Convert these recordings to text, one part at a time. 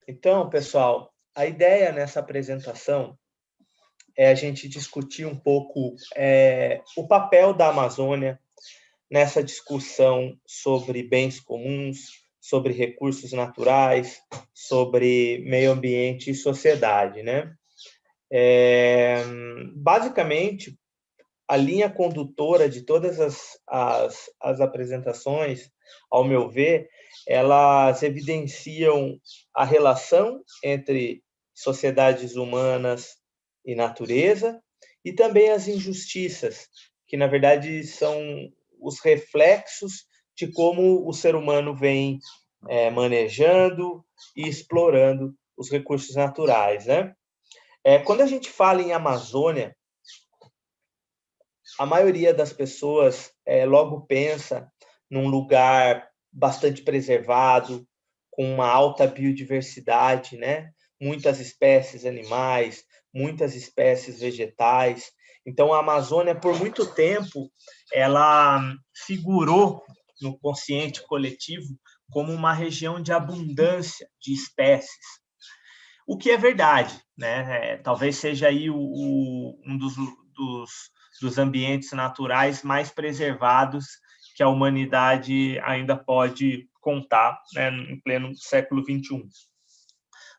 Então, pessoal, a ideia nessa apresentação é a gente discutir um pouco o papel da Amazônia nessa discussão sobre bens comuns, sobre recursos naturais, sobre meio ambiente e sociedade, né? Basicamente, a linha condutora de todas as apresentações, ao meu ver, elas evidenciam a relação entre sociedades humanas e natureza e também as injustiças, que, na verdade, são os reflexos de como o ser humano vem manejando e explorando os recursos naturais, né? Quando a gente fala em Amazônia, a maioria das pessoas logo pensa num lugar bastante preservado, com uma alta biodiversidade, né? Muitas espécies animais, muitas espécies vegetais. Então, a Amazônia, por muito tempo, ela figurou no consciente coletivo como uma região de abundância de espécies. O que é verdade, né? Talvez seja aí um dos ambientes naturais mais preservados que a humanidade ainda pode contar, né, em pleno século XXI.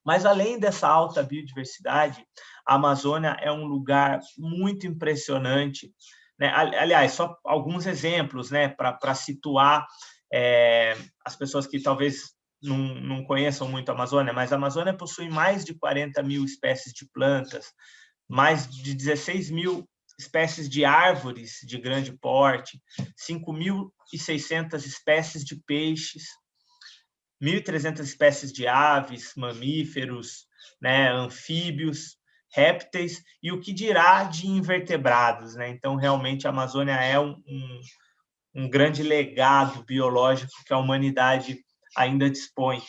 Mas, além dessa alta biodiversidade, a Amazônia é um lugar muito impressionante, né? Aliás, só alguns exemplos, né, para situar as pessoas que talvez não conheçam muito a Amazônia, mas a Amazônia possui mais de 40 mil espécies de plantas, mais de 16 mil espécies de árvores de grande porte, 5.600 espécies de peixes, 1.300 espécies de aves, mamíferos, né, anfíbios, répteis, e o que dirá de invertebrados, né? Então, realmente, a Amazônia é um grande legado biológico que a humanidade ainda dispõe.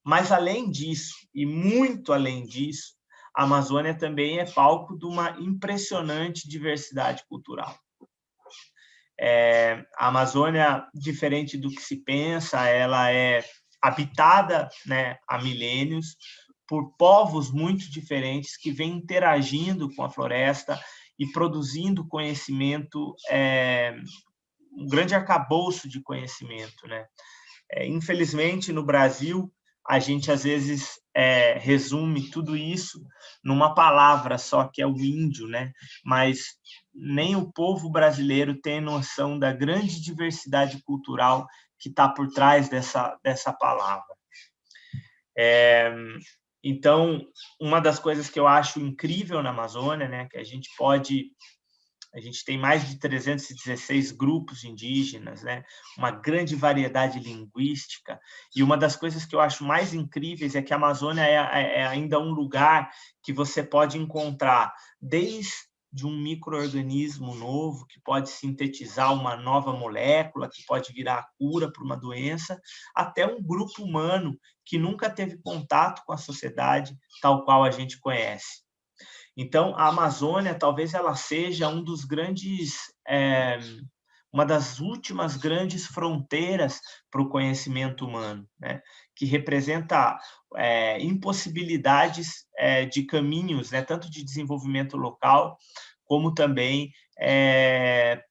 Mas, além disso, e muito além disso, a Amazônia também é palco de uma impressionante diversidade cultural. A Amazônia, diferente do que se pensa, ela é habitada, né, há milênios por povos muito diferentes que vêm interagindo com a floresta e produzindo conhecimento, um grande arcabouço de conhecimento, né? Infelizmente, no Brasil, a gente às vezes resume tudo isso numa palavra só, que é o índio, né? Mas nem o povo brasileiro tem noção da grande diversidade cultural que está por trás dessa palavra. Então, uma das coisas que eu acho incrível na Amazônia, né, que a gente tem mais de 316 grupos indígenas, né? Uma grande variedade linguística. E uma das coisas que eu acho mais incríveis é que a Amazônia é ainda um lugar que você pode encontrar desde um micro-organismo novo, que pode sintetizar uma nova molécula, que pode virar a cura para uma doença, até um grupo humano que nunca teve contato com a sociedade tal qual a gente conhece. Então, a Amazônia talvez ela seja uma das últimas grandes fronteiras para o conhecimento humano, né? Que representa impossibilidades de caminhos, né? Tanto de desenvolvimento local, como também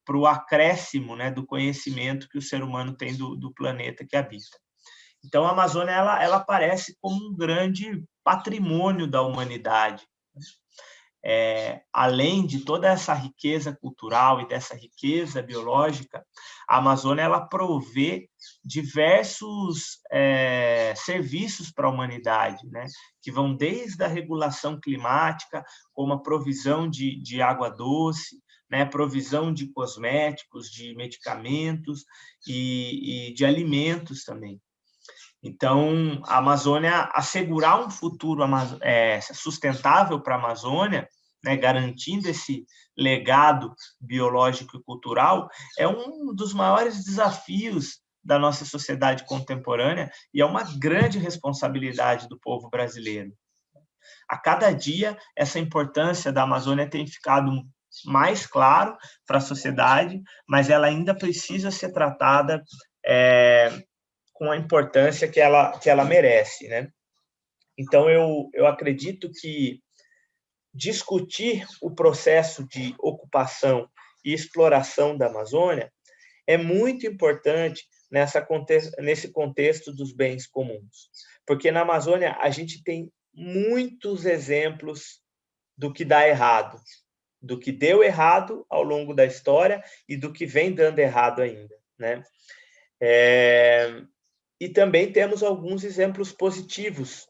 para o acréscimo, né? Do conhecimento que o ser humano tem do planeta que habita. Então, a Amazônia ela aparece como um grande patrimônio da humanidade. Além de toda essa riqueza cultural e dessa riqueza biológica, a Amazônia ela provê diversos serviços para a humanidade, né? Que vão desde a regulação climática, como a provisão de água doce, né? Provisão de cosméticos, de medicamentos e de alimentos também. Então, a Amazônia, assegurar um futuro sustentável para a Amazônia, né, garantindo esse legado biológico e cultural, é um dos maiores desafios da nossa sociedade contemporânea e é uma grande responsabilidade do povo brasileiro. A cada dia, essa importância da Amazônia tem ficado mais claro para a sociedade, mas ela ainda precisa ser tratada com a importância que ela merece, né? Então, eu acredito que discutir o processo de ocupação e exploração da Amazônia é muito importante nesse contexto dos bens comuns, porque na Amazônia a gente tem muitos exemplos do que dá errado, do que deu errado ao longo da história e do que vem dando errado ainda, né? E também temos alguns exemplos positivos,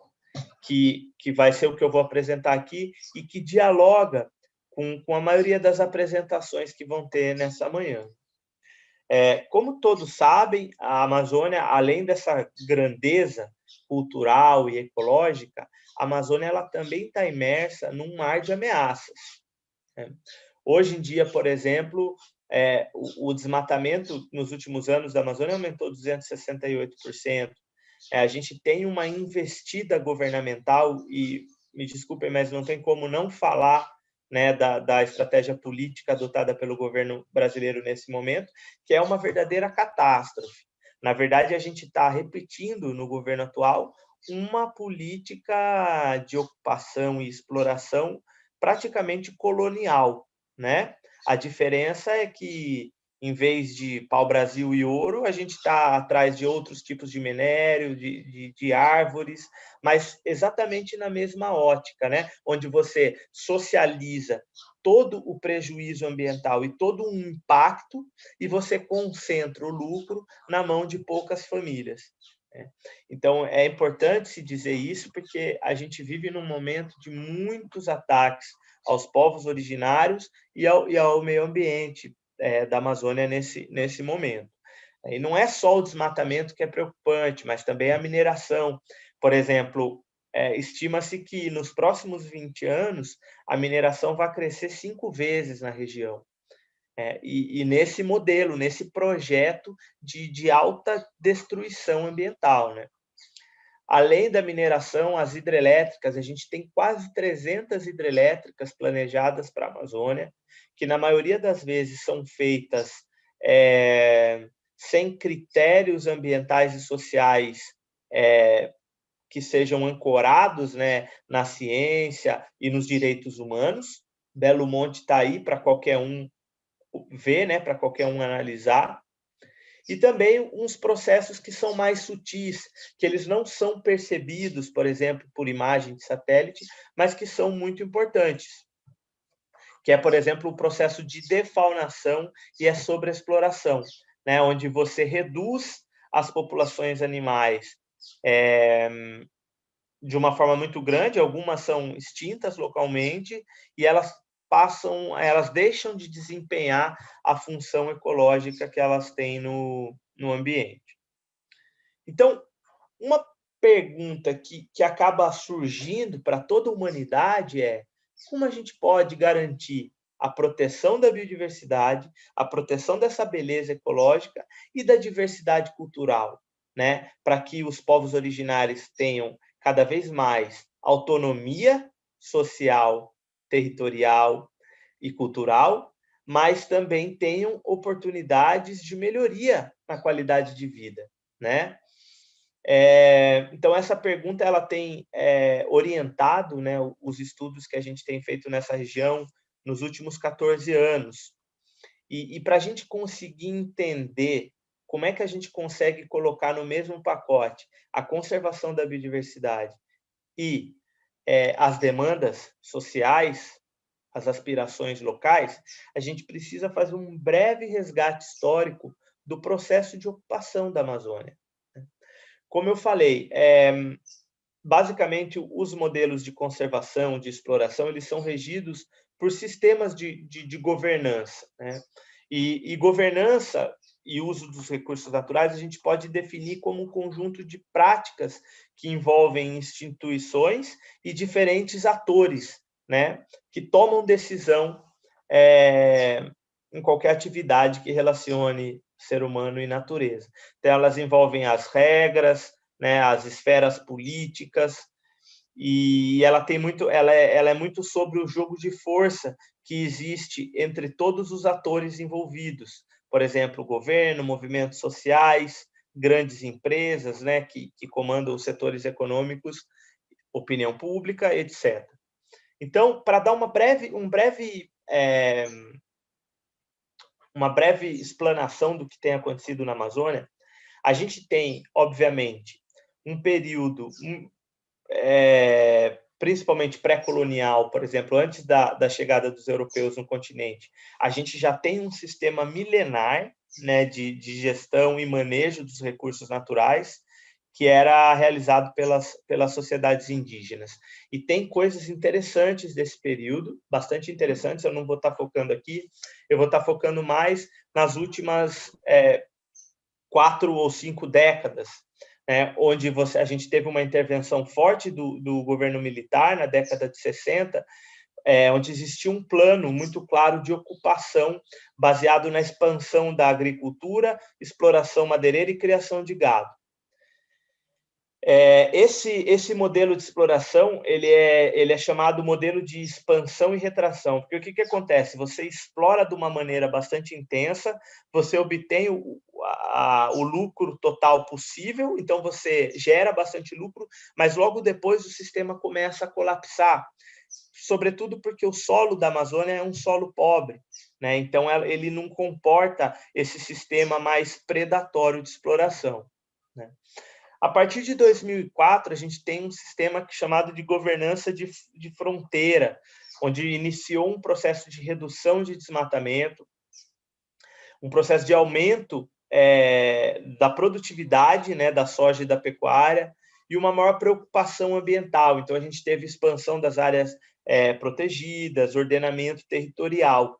que vai ser o que eu vou apresentar aqui, e que dialoga com a maioria das apresentações que vão ter nessa manhã. Como todos sabem, a Amazônia, além dessa grandeza cultural e ecológica, a Amazônia ela também está imersa num mar de ameaças. Hoje em dia, por exemplo, o desmatamento nos últimos anos da Amazônia aumentou 268%. A gente tem uma investida governamental, e me desculpem, mas não tem como não falar, né, da estratégia política adotada pelo governo brasileiro nesse momento, que é uma verdadeira catástrofe. Na verdade, a gente está repetindo no governo atual uma política de ocupação e exploração praticamente colonial, né? A diferença é que, em vez de pau-brasil e ouro, a gente está atrás de outros tipos de minério, de árvores, mas exatamente na mesma ótica, né? Onde você socializa todo o prejuízo ambiental e todo um impacto e você concentra o lucro na mão de poucas famílias. Então, é importante se dizer isso, porque a gente vive num momento de muitos ataques aos povos originários e ao meio ambiente da Amazônia nesse momento. E não é só o desmatamento que é preocupante, mas também a mineração. Por exemplo, estima-se que nos próximos 20 anos a mineração vai crescer 5 vezes na região. E nesse modelo, nesse projeto de alta destruição ambiental, né? Além da mineração, as hidrelétricas, a gente tem quase 300 hidrelétricas planejadas para a Amazônia, que na maioria das vezes são feitas sem critérios ambientais e sociais que sejam ancorados, né, na ciência e nos direitos humanos. Belo Monte está aí para qualquer um ver, né, para qualquer um analisar. E também uns processos que são mais sutis, que eles não são percebidos, por exemplo, por imagem de satélite, mas que são muito importantes, que é, por exemplo, o processo de defaunação e a sobreexploração, né, onde você reduz as populações animais de uma forma muito grande, algumas são extintas localmente, e elas deixam de desempenhar a função ecológica que elas têm no ambiente. Então, uma pergunta que acaba surgindo para toda a humanidade é: como a gente pode garantir a proteção da biodiversidade, a proteção dessa beleza ecológica e da diversidade cultural, né? Para que os povos originários tenham cada vez mais autonomia social, territorial e cultural, mas também tenham oportunidades de melhoria na qualidade de vida, né? Então, essa pergunta ela tem orientado, né, os estudos que a gente tem feito nessa região nos últimos 14 anos. E para a gente conseguir entender como é que a gente consegue colocar no mesmo pacote a conservação da biodiversidade e as demandas sociais, as aspirações locais, a gente precisa fazer um breve resgate histórico do processo de ocupação da Amazônia. Como eu falei, basicamente os modelos de conservação, de exploração, eles são regidos por sistemas de governança, né? E governança e uso dos recursos naturais a gente pode definir como um conjunto de práticas que envolvem instituições e diferentes atores, né, que tomam decisão em qualquer atividade que relacione ser humano e natureza. Então, elas envolvem as regras, né, as esferas políticas, e ela é muito sobre o jogo de força que existe entre todos os atores envolvidos. Por exemplo, o governo, movimentos sociais, grandes empresas, né, que comandam os setores econômicos, opinião pública, etc. Então, para dar uma breve explanação do que tem acontecido na Amazônia, a gente tem, obviamente, um período principalmente pré-colonial, por exemplo, antes da chegada dos europeus no continente, a gente já tem um sistema milenar, né, de gestão e manejo dos recursos naturais, que era realizado pelas sociedades indígenas. E tem coisas interessantes desse período, bastante interessantes, eu não vou estar focando aqui, eu vou estar focando mais nas últimas 4 ou 5 décadas, onde a gente teve uma intervenção forte do governo militar na década de 60, onde existia um plano muito claro de ocupação baseado na expansão da agricultura, exploração madeireira e criação de gado. Esse modelo de exploração ele é chamado modelo de expansão e retração, porque o que acontece? Você explora de uma maneira bastante intensa, você obtém o lucro total possível, então você gera bastante lucro, mas logo depois o sistema começa a colapsar, sobretudo porque o solo da Amazônia é um solo pobre, né? Então ele não comporta esse sistema mais predatório de exploração, né? A partir de 2004, a gente tem um sistema chamado de governança de fronteira, onde iniciou um processo de redução de desmatamento, um processo de aumento da produtividade, né, da soja e da pecuária, e uma maior preocupação ambiental. Então, a gente teve expansão das áreas protegidas, ordenamento territorial.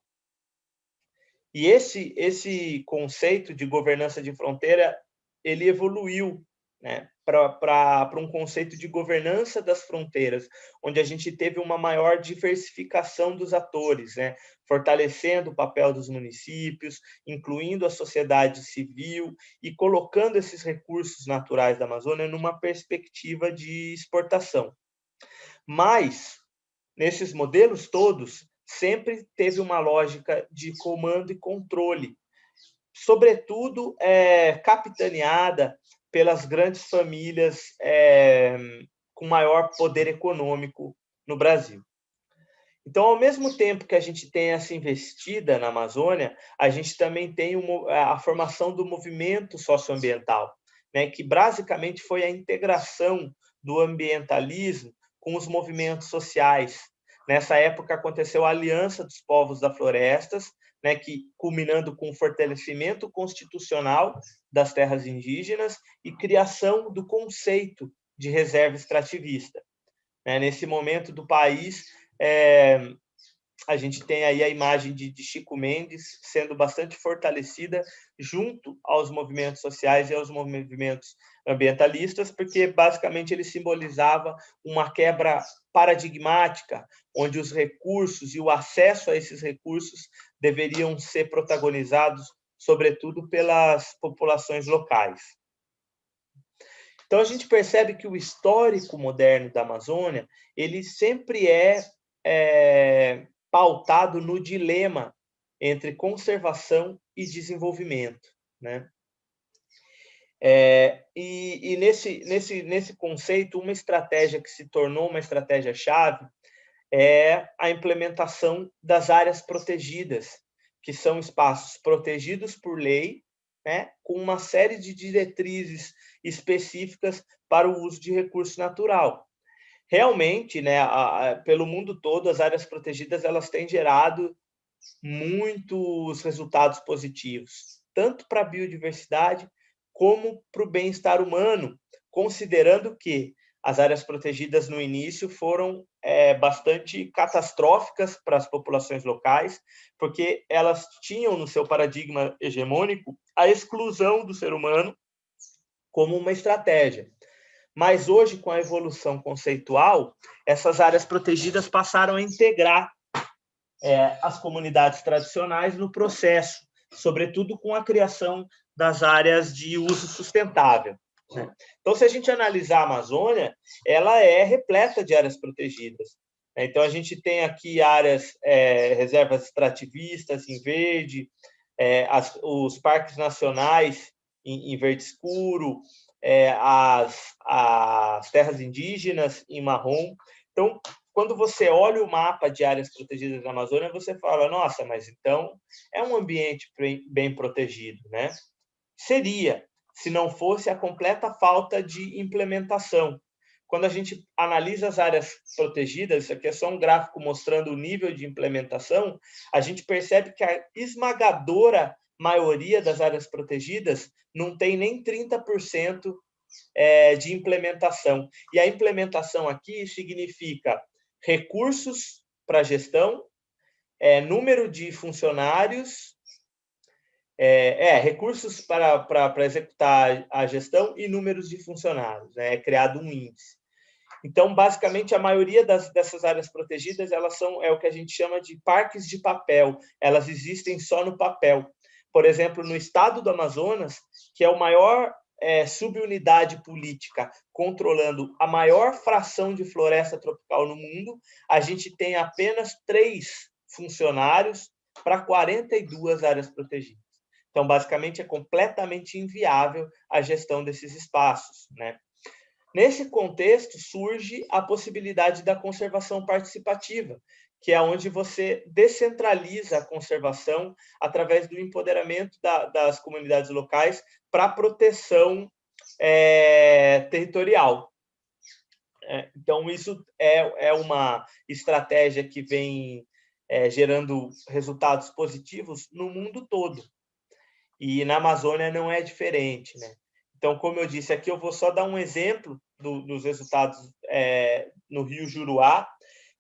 E esse conceito de governança de fronteira, ele evoluiu, né, para um conceito de governança das fronteiras, onde a gente teve uma maior diversificação dos atores, né, fortalecendo o papel dos municípios, incluindo a sociedade civil e colocando esses recursos naturais da Amazônia numa perspectiva de exportação. Mas, nesses modelos todos, sempre teve uma lógica de comando e controle, sobretudo capitaneada pelas grandes famílias com maior poder econômico no Brasil. Então, ao mesmo tempo que a gente tem essa investida na Amazônia, a gente também tem a formação do movimento socioambiental, né, que basicamente foi a integração do ambientalismo com os movimentos sociais. Nessa época aconteceu a Aliança dos Povos das Florestas, né, que culminando com o fortalecimento constitucional das terras indígenas e criação do conceito de reserva extrativista. Nesse momento do país, a gente tem aí a imagem de Chico Mendes sendo bastante fortalecida junto aos movimentos sociais e aos movimentos ambientalistas, porque basicamente ele simbolizava uma quebra paradigmática, onde os recursos e o acesso a esses recursos deveriam ser protagonizados, sobretudo pelas populações locais. Então a gente percebe que o histórico moderno da Amazônia ele sempre pautado no dilema entre conservação e desenvolvimento, né? E nesse conceito, uma estratégia que se tornou uma estratégia-chave é a implementação das áreas protegidas, que são espaços protegidos por lei, né, com uma série de diretrizes específicas para o uso de recurso natural. Realmente, né, pelo mundo todo, as áreas protegidas elas têm gerado muitos resultados positivos, tanto para a biodiversidade como para o bem-estar humano, considerando que as áreas protegidas no início foram bastante catastróficas para as populações locais, porque elas tinham no seu paradigma hegemônico a exclusão do ser humano como uma estratégia. Mas hoje, com a evolução conceitual, essas áreas protegidas passaram a integrar as comunidades tradicionais no processo, sobretudo com a criação das áreas de uso sustentável, né? Então, se a gente analisar a Amazônia, ela é repleta de áreas protegidas. Então, a gente tem aqui áreas, reservas extrativistas em verde, os parques nacionais em verde escuro, as terras indígenas em marrom. Então, quando você olha o mapa de áreas protegidas da Amazônia, você fala, nossa, mas então é um ambiente bem protegido, né? Seria, se não fosse a completa falta de implementação. Quando a gente analisa as áreas protegidas, isso aqui é só um gráfico mostrando o nível de implementação, a gente percebe que a esmagadora maioria das áreas protegidas não tem nem 30% de implementação. E a implementação aqui significa recursos para gestão, número de funcionários, recursos para executar a gestão e números de funcionários, né? É criado um índice. Então, basicamente, a maioria dessas áreas protegidas, elas são o que a gente chama de parques de papel. Elas existem só no papel. Por exemplo, no estado do Amazonas, que é o maior subunidade política controlando a maior fração de floresta tropical no mundo, a gente tem apenas 3 funcionários para 42 áreas protegidas. Então, basicamente, é completamente inviável a gestão desses espaços, né? Nesse contexto, surge a possibilidade da conservação participativa, que é onde você descentraliza a conservação através do empoderamento das comunidades locais para a proteção territorial. Então, isso é uma estratégia que vem gerando resultados positivos no mundo todo. E na Amazônia não é diferente, né? Então, como eu disse, aqui eu vou só dar um exemplo dos resultados no Rio Juruá,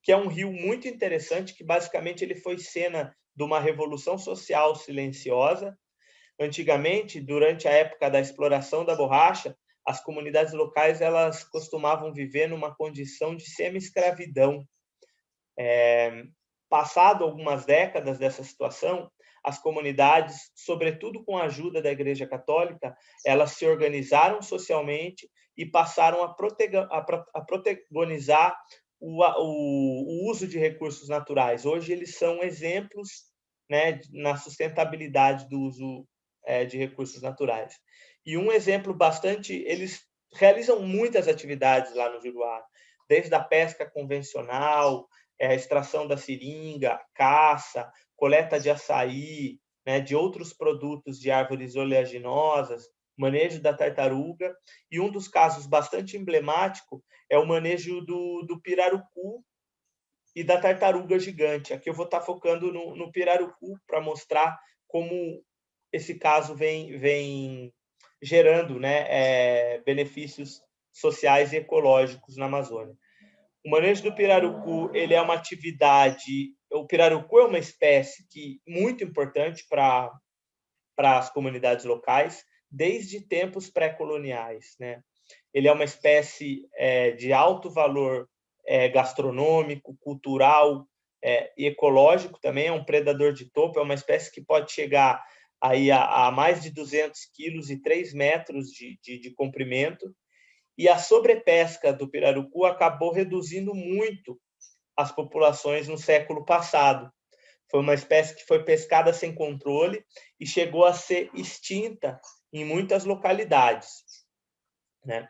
que é um rio muito interessante, que basicamente ele foi cena de uma revolução social silenciosa. Antigamente, durante a época da exploração da borracha, as comunidades locais elas costumavam viver numa condição de semi-escravidão. Passado algumas décadas dessa situação, as comunidades, sobretudo com a ajuda da Igreja Católica, elas se organizaram socialmente e passaram a protagonizar o uso de recursos naturais. Hoje eles são exemplos, né, na sustentabilidade do uso de recursos naturais. E um exemplo bastante... Eles realizam muitas atividades lá no Juruá, desde a pesca convencional, a extração da seringa, caça, coleta de açaí, né, de outros produtos de árvores oleaginosas, manejo da tartaruga, e um dos casos bastante emblemático é o manejo do pirarucu e da tartaruga gigante. Aqui eu vou estar focando no pirarucu para mostrar como esse caso vem gerando, né, benefícios sociais e ecológicos na Amazônia. O manejo do pirarucu, ele é uma atividade... O pirarucu é uma espécie muito importante para as comunidades locais, desde tempos pré-coloniais, né? Ele é uma espécie de alto valor gastronômico, cultural e ecológico também. É um predador de topo, é uma espécie que pode chegar aí a mais de 200 quilos e 3 metros de comprimento. E a sobrepesca do pirarucu acabou reduzindo muito as populações no século passado. Foi uma espécie que foi pescada sem controle e chegou a ser extinta em muitas localidades, né?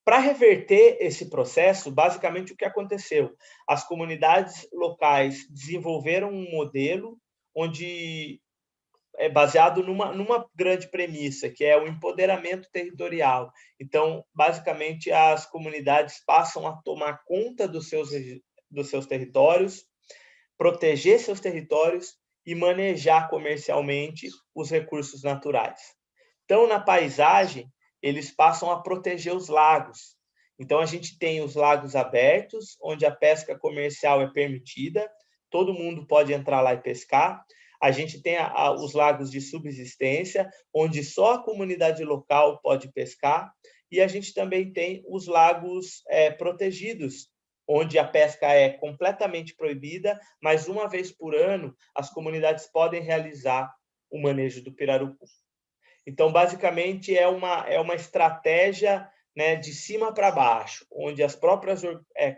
Para reverter esse processo, basicamente o que aconteceu? As comunidades locais desenvolveram um modelo onde é baseado numa grande premissa, que é o empoderamento territorial. Então, basicamente, as comunidades passam a tomar conta dos seus territórios, proteger seus territórios e manejar comercialmente os recursos naturais. Então, na paisagem, eles passam a proteger os lagos. Então, a gente tem os lagos abertos, onde a pesca comercial é permitida, todo mundo pode entrar lá e pescar. A gente tem os lagos de subsistência, onde só a comunidade local pode pescar. E a gente também tem os lagos protegidos, onde a pesca é completamente proibida, mas uma vez por ano as comunidades podem realizar o manejo do pirarucu. Então, basicamente, é uma estratégia, né, de cima para baixo, onde as próprias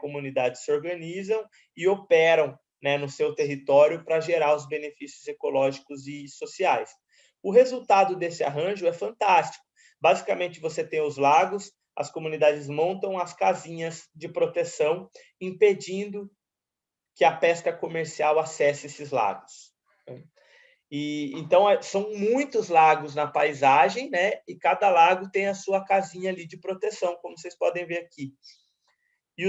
comunidades se organizam e operam, né, no seu território para gerar os benefícios ecológicos e sociais. O resultado desse arranjo é fantástico. Basicamente, você tem os lagos, as comunidades montam as casinhas de proteção, impedindo que a pesca comercial acesse esses lagos. E então são muitos lagos na paisagem, né? E cada lago tem a sua casinha ali de proteção, como vocês podem ver aqui. E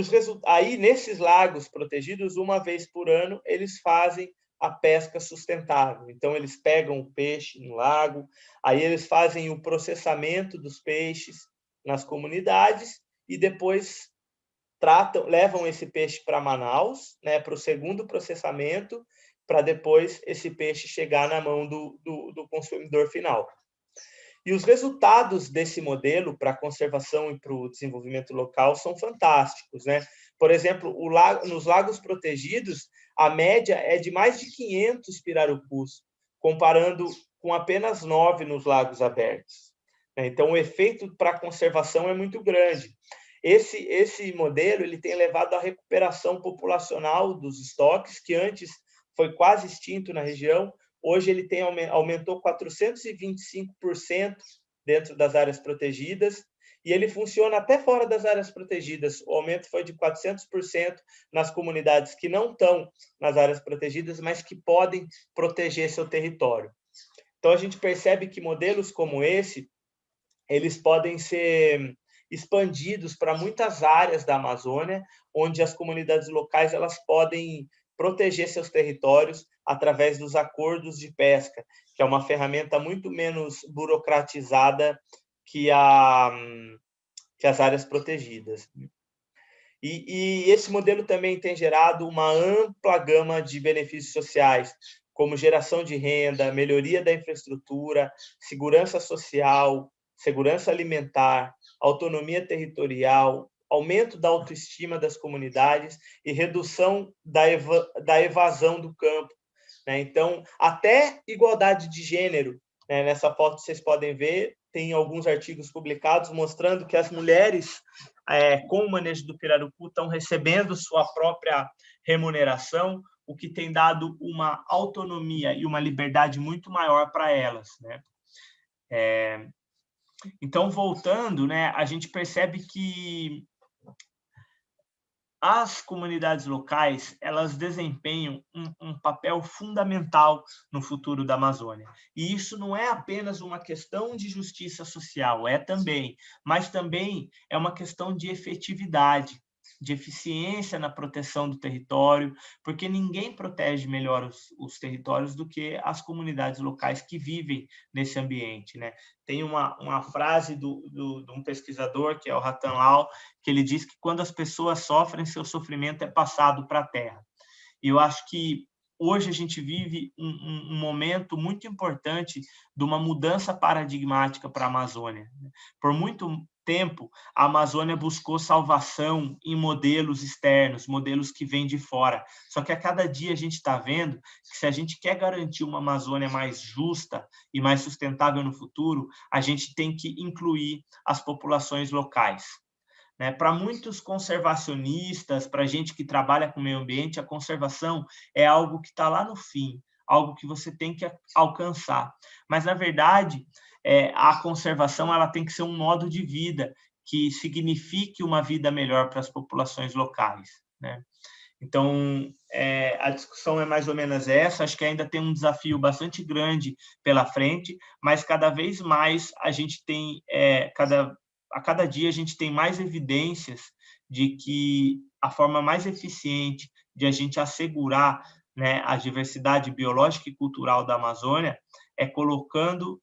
aí nesses lagos protegidos, uma vez por ano, eles fazem a pesca sustentável. Então eles pegam o peixe no lago, aí eles fazem o processamento dos peixes nas comunidades e depois levam esse peixe para Manaus, né, para o segundo processamento, para depois esse peixe chegar na mão do consumidor final. E os resultados desse modelo para a conservação e para o desenvolvimento local são fantásticos, né? Por exemplo, nos lagos protegidos, a média é de mais de 500 pirarucus, comparando com apenas 9 nos lagos abertos. Então, o efeito para a conservação é muito grande. Esse modelo ele tem levado à recuperação populacional dos estoques, que antes foi quase extinto na região. Hoje ele aumentou 425% dentro das áreas protegidas, e ele funciona até fora das áreas protegidas. O aumento foi de 400% nas comunidades que não estão nas áreas protegidas, mas que podem proteger seu território. Então, a gente percebe que modelos como esse, eles podem ser expandidos para muitas áreas da Amazônia, onde as comunidades locais elas podem proteger seus territórios através dos acordos de pesca, que é uma ferramenta muito menos burocratizada que as áreas protegidas. E esse modelo também tem gerado uma ampla gama de benefícios sociais, como geração de renda, melhoria da infraestrutura, segurança social, segurança alimentar, autonomia territorial, aumento da autoestima das comunidades e redução da evasão do campo, né? Então, até igualdade de gênero, né? Nessa foto vocês podem ver, tem alguns artigos publicados mostrando que as mulheres com o manejo do pirarucu estão recebendo sua própria remuneração, o que tem dado uma autonomia e uma liberdade muito maior para elas, né? Então, voltando, né, a gente percebe que as comunidades locais elas desempenham um papel fundamental no futuro da Amazônia. E isso não é apenas uma questão de justiça social, também, mas também é uma questão de efetividade, de eficiência na proteção do território, porque ninguém protege melhor os territórios do que as comunidades locais que vivem nesse ambiente, né? Tem uma frase de um pesquisador, que é o Ratan Lal, que ele diz que quando as pessoas sofrem, seu sofrimento é passado para a terra. E eu acho que hoje a gente vive um momento muito importante de uma mudança paradigmática para a Amazônia. Por muito tempo, a Amazônia buscou salvação em modelos externos, modelos que vêm de fora. Só que a cada dia a gente está vendo que se a gente quer garantir uma Amazônia mais justa e mais sustentável no futuro, a gente tem que incluir as populações locais. Para muitos conservacionistas, para gente que trabalha com o meio ambiente, a conservação é algo que está lá no fim, algo que você tem que alcançar. Mas, na verdade, a conservação ela tem que ser um modo de vida que signifique uma vida melhor para as populações locais, né? Então, a discussão é mais ou menos essa. Acho que ainda tem um desafio bastante grande pela frente, mas cada vez mais a gente tem, a cada dia a gente tem mais evidências de que a forma mais eficiente de a gente assegurar, né, a diversidade biológica e cultural da Amazônia é colocando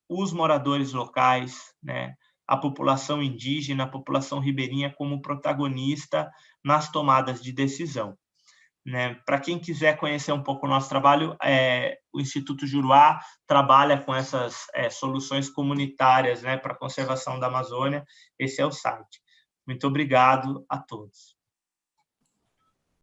os moradores locais, né, a população indígena, a população ribeirinha como protagonista nas tomadas de decisão, né? Para quem quiser conhecer um pouco o nosso trabalho, o Instituto Juruá trabalha com essas soluções comunitárias, né, para a conservação da Amazônia. Esse é o site. Muito obrigado a todos.